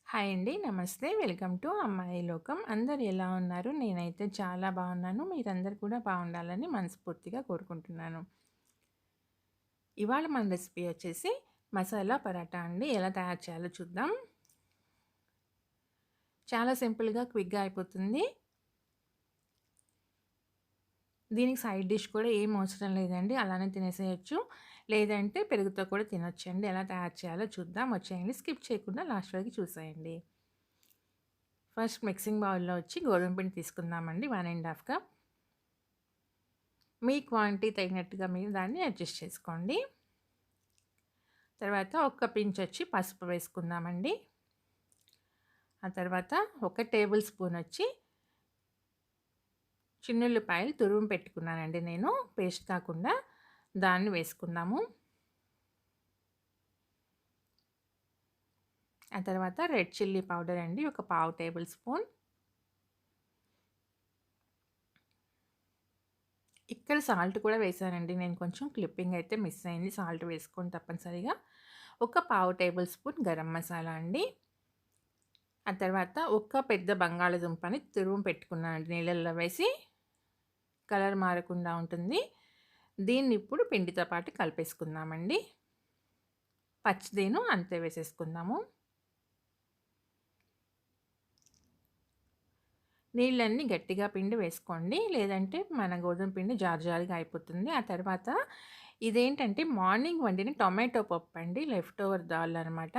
Hi అండి. నమస్తే. Welcome to అమ్మాయి లోకం. అందరూ ఎలా ఉన్నారు? నేనైతే చాలా బాగున్నాను. మీరందరూ కూడా బాగుండాలని మనస్ఫూర్తిగా కోరుకుంటున్నాను. ఇవాళ మన రెసిపీ వచ్చేసి మసాలా పరాటా అండి. ఎలా తయారు చేయాలో చూద్దాం. చాలా సింపుల్‌గా, క్విక్‌గా అయిపోతుంది. దీనికి సైడ్ డిష్ కూడా ఏం అవసరం లేదండి. అలానే తినేసేయొచ్చు. లేదంటే పెరుగుతో కూడా తినొచ్చండి. ఎలా తయారు చేయాలో చూద్దాం. వచ్చేయండి. స్కిప్ చేయకుండా లాస్ట్ వరకు చూసేయండి. ఫస్ట్ మిక్సింగ్ బౌల్‌లో వచ్చి గోధుమ పిండి తీసుకుందామండి. 1 ½ కప్. మీ క్వాంటిటీ తగినట్టుగా మీరు దాన్ని అడ్జస్ట్ చేసుకోండి. తర్వాత ఒక్క పించ్ వచ్చి పసుపు వేసుకుందామండి. ఆ తర్వాత ఒక టేబుల్ స్పూన్ వచ్చి చిన్నుల్లిపాయలు తురుము పెట్టుకున్నానండి నేను, పేస్ట్ కాకుండా. దాన్ని వేసుకుందాము. ఆ తర్వాత రెడ్ చిల్లీ పౌడర్ అండి, ఒక పావు టేబుల్ స్పూన్. ఇక్కడ సాల్ట్ కూడా వేసానండి నేను, కొంచెం క్లిప్పింగ్ అయితే మిస్ అయింది. సాల్ట్ వేసుకోండి తప్పనిసరిగా. ఒక పావు టేబుల్ స్పూన్ గరం మసాలా అండి. ఆ తర్వాత ఒక పెద్ద బంగాళదుంపని తురుము పెట్టుకున్నానండి నీళ్ళల్లో వేసి, కలర్ మారకుండా ఉంటుంది. దీన్ని ఇప్పుడు పిండితో పాటు కలిపేసుకుందామండి. పచ్చిదేను అంతే వేసేసుకుందాము. నీళ్ళన్నీ గట్టిగా పిండి వేసుకోండి, లేదంటే మన గోధుమ పిండి జారుగా అయిపోతుంది. ఆ తర్వాత ఇదేంటంటే మార్నింగ్ వండిన టొమాటో పప్పు అండి, లెఫ్ట్ ఓవర్ దాల్ అనమాట.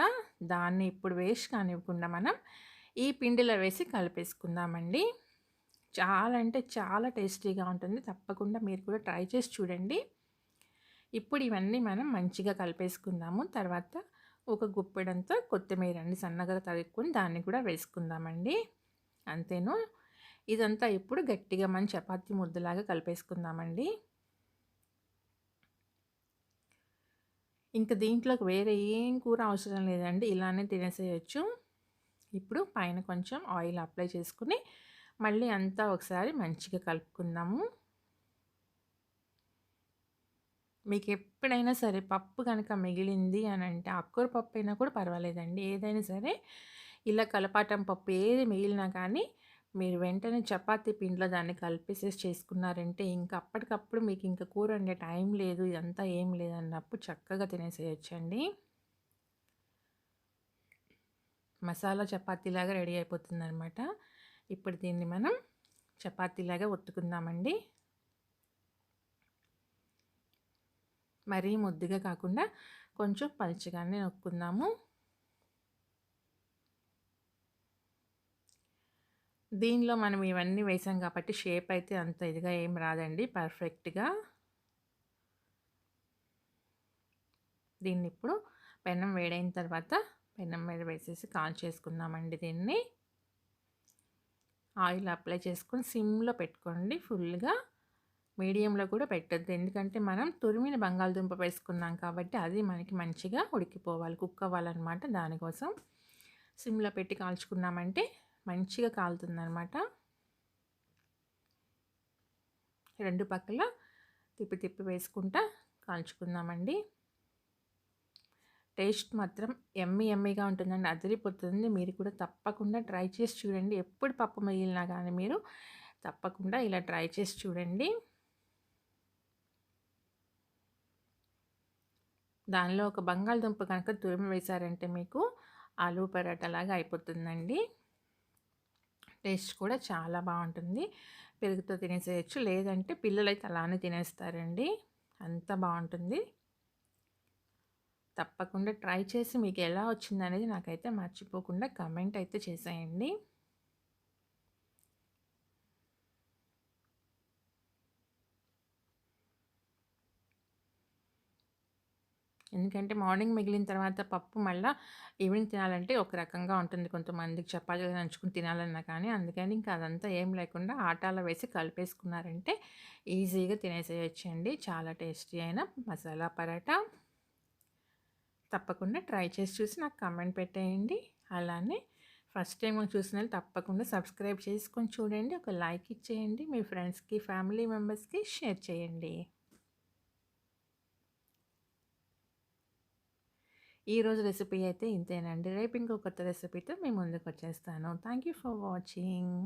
దాన్ని ఇప్పుడు వేస్ట్ కానివ్వకుండా మనం ఈ పిండిలో వేసి కలిపేసుకుందామండి. చాలా అంటే చాలా టేస్టీగా ఉంటుంది. తప్పకుండా మీరు కూడా ట్రై చేసి చూడండి. ఇప్పుడు ఇవన్నీ మనం మంచిగా కలిపేసుకుందాము. తర్వాత ఒక గుప్పెడంతా కొత్తిమీర అండి సన్నగా తరుక్కొని దాన్ని కూడా వేసుకుందామండి. అంతేను. ఇదంతా ఇప్పుడు గట్టిగా మనం చపాతీ ముద్దలాగా కలిపేసుకుందామండి. ఇంక దీంట్లోకి వేరే ఏం కూర అవసరం లేదండి. ఇలానే తినేసేయొచ్చు. ఇప్పుడు పైన కొంచెం ఆయిల్ అప్లై చేసుకుని మళ్ళీ అంతా ఒకసారి మంచిగా కలుపుకుందాము. మీకు ఎప్పుడైనా సరే పప్పు కనుక మిగిలింది అని అంటే, ఆకుకూర పప్పు అయినా కూడా పర్వాలేదండి. ఏదైనా సరే ఇలా కలపాటం పప్పు ఏది మిగిలినా కానీ మీరు వెంటనే చపాతీ పిండిలో దాన్ని కలిపేసేసి చేసుకున్నారంటే, ఇంక అప్పటికప్పుడు మీకు ఇంక కూర వండే టైం లేదు, ఇదంతా ఏం లేదన్నప్పుడు చక్కగా తినేసేయొచ్చండి. మసాలా చపాతీలాగా రెడీ అయిపోతుందనమాట. ఇప్పుడు దీన్ని మనం చపాతీలాగా ఒత్తుకుందామండి. మరీ ముద్దుగా కాకుండా కొంచెం పలుచగానే నొక్కుందాము. దీనిలో మనం ఇవన్నీ వేసాం కాబట్టి షేప్ అయితే అంత ఇదిగా ఏం రాదండి, పర్ఫెక్ట్‌గా. దీన్ని ఇప్పుడు పెనం వేడైన తర్వాత పెనం మీద వేసేసి కాల్చేసుకుందామండి దీన్ని. ఆయిల్ అప్లై చేసుకొని సిమ్‌లో పెట్టుకోండి ఫుల్‌గా. మీడియంలో కూడా పెట్టొద్దు. ఎందుకంటే మనం తురిమిన బంగాళదుంప వేసుకున్నాం కాబట్టి అది మనకి మంచిగా ఉడికిపోవాలి, కుక్ అవ్వాలన్నమాట. దానికోసం సిమ్‌లో పెట్టి కాల్చుకున్నామంటే మంచిగా కాలుతుందనమాట. రెండు పక్కల తిప్పి తిప్పి వేసుకుంటా కాల్చుకుందామండి. టేస్ట్ మాత్రం యమ్మీగా ఉంటుందండి. అదిరిపోతుంది. మీరు కూడా తప్పకుండా ట్రై చేసి చూడండి. ఎప్పుడు పప్పు మిగిలినా కానీ మీరు తప్పకుండా ఇలా ట్రై చేసి చూడండి. దానిలో ఒక బంగాళదుంప కనుక తురిమి వేశారంటే మీకు ఆలు పరాటా లాగా అయిపోతుందండి. టేస్ట్ కూడా చాలా బాగుంటుంది. పెరుగుతో తినేసేయచ్చు, లేదంటే పిల్లలైతే అలానే తినేస్తారండి. అంత బాగుంటుంది. తప్పకుండా ట్రై చేసి మీకు ఎలా వచ్చిందనేది నాకైతే మర్చిపోకుండా కమెంట్ అయితే చేసేయండి. ఎందుకంటే మార్నింగ్ మిగిలిన తర్వాత పప్పు మళ్ళా ఈవినింగ్ తినాలంటే ఒక రకంగా ఉంటుంది. కొంతమందికి చపాతీలు నంచుకుని తినాలన్నా కానీ, అందుకని ఇంకా అదంతా ఏం లేకుండా ఆటాలో వేసి కలిపేసుకున్నారంటే ఈజీగా తినేసేయొచ్చండి. చాలా టేస్టీ అయిన మసాలా పరాటా. తప్పకుండా ట్రై చేసి చూసి నాకు కామెంట్ పెట్టేయండి. అలానే ఫస్ట్ టైం చూసిన వాళ్ళు తప్పకుండా సబ్స్క్రైబ్ చేసుకొని చూడండి. ఒక లైక్ ఇచ్చేయండి. మీ ఫ్రెండ్స్‌కి, ఫ్యామిలీ మెంబర్స్‌కి షేర్ చేయండి. ఈరోజు రెసిపీ అయితే ఇంతేనండి. రేపు ఇంకో కొత్త రెసిపీతో మీ ముందుకొచ్చేస్తాను. Thank you for watching.